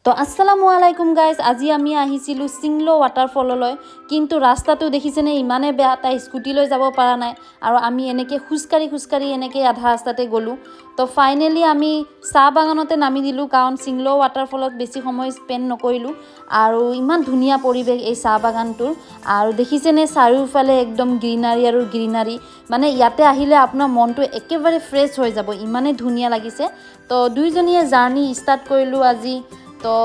তো আসসালামু আলাইকুম গাইজ, আজি আমি আহিছিলোঁ চিংলো ৱাটাৰফললৈ। কিন্তু ৰাস্তাটো দেখিছেনে ইমানে বেয়া, তাই স্কুটি লৈ যাব পৰা নাই আৰু আমি এনেকৈ খোজকাঢ়ি এনেকৈ আধা ৰাস্তাতে গ'লোঁ। তো ফাইনেলি আমি চাহ বাগানতে নামি দিলোঁ, কাৰণ চিংলো ৱাটাৰফলত বেছি সময় স্পেণ্ড নকৰিলোঁ। আৰু ইমান ধুনীয়া পৰিৱেশ এই চাহ বাগানটোৰ, আৰু দেখিছেনে চাৰিওফালে একদম গ্ৰীনাৰী, মানে ইয়াতে আহিলে আপোনাৰ মনটো একেবাৰে ফ্ৰেছ হৈ যাব, ইমানেই ধুনীয়া লাগিছে। তো দুইজনীয়ে জাৰ্ণি ষ্টাৰ্ট কৰিলোঁ আজি। তো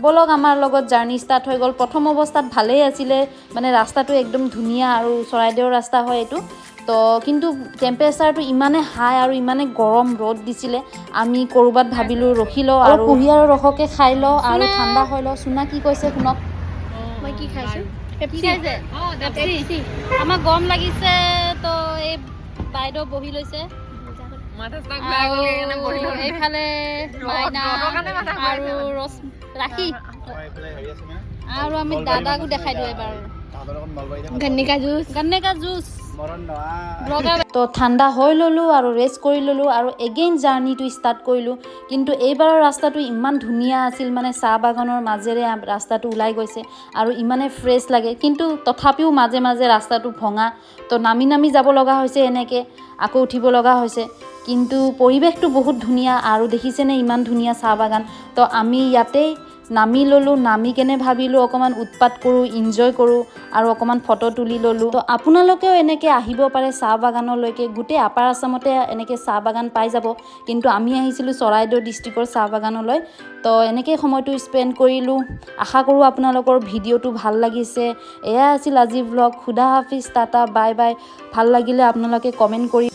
বলক আমাৰ লগত জাৰ্ণি ষ্টাৰ্ট হৈ গ'ল। প্ৰথম অৱস্থাত ভালেই আছিলে, মানে ৰাস্তাটো একদম ধুনীয়া আৰু চৰাইদেউৰ ৰাস্তা হয় এইটো। তো কিন্তু টেম্পাৰেচাৰটো ইমানে হাই আৰু ইমানে গৰম ৰ'দ দিছিলে, আমি ক'ৰবাত ভাবিলোঁ ৰখি লওঁ আৰু কুঁহিয়াৰৰ ৰসকে খাই লওঁ আৰু ঠাণ্ডা হৈ লওঁ। চুনা কি কৈছে শুনক। মই কি খাইছোঁ? পেপচি খাইছে? পেপচি। আমাৰ গৰম লাগিছে, তো এই বাইদেউ বহি লৈছে। এইফালে মাইনা আৰু ৰাখি আৰু আমি দাদাকো দেখাই দিওঁ এবাৰ গন্নে কা জুচ। তো ঠাণ্ডা হৈ ল'লোঁ আৰু ৰেষ্ট কৰি ল'লোঁ আৰু এগেইন জাৰ্ণিটো ষ্টাৰ্ট কৰিলোঁ। কিন্তু এইবাৰৰ ৰাস্তাটো ইমান ধুনীয়া আছিল, মানে চাহ বাগানৰ মাজেৰে ৰাস্তাটো ওলাই গৈছে আৰু ইমানে ফ্ৰেছ লাগে। কিন্তু তথাপিও মাজে মাজে ৰাস্তাটো ভঙা, তো নামি যাব লগা হৈছে, এনেকৈ আকৌ উঠিব লগা হৈছে। কিন্তু পৰিৱেশটো বহুত ধুনীয়া আৰু দেখিছেনে ইমান ধুনীয়া চাহ বাগান। তো আমি ইয়াতেই নামি ল'লোঁ, নামি কেনে ভাবিলোঁ অকণমান উৎপাত কৰোঁ, এনজয় কৰোঁ আৰু অকণমান ফটো তুলি ল'লোঁ। তো আপোনালোকেও এনেকৈ আহিব পাৰে চাহ বাগানলৈকে, গোটেই আপাৰ আছামতে এনেকৈ চাহ বাগান পাই যাব। কিন্তু আমি আহিছিলোঁ চৰাইদেউ ডিষ্ট্ৰিক্টৰ চাহ বাগানলৈ। তো এনেকৈ সময়টো স্পেণ্ড কৰিলোঁ। আশা কৰোঁ আপোনালোকৰ ভিডিঅ'টো ভাল লাগিছে। এয়া আছিল আজি ভ্লগ। খুদা হাফিজ, টাটা, বাই বাই। ভাল লাগিলে আপোনালোকে কমেণ্ট কৰি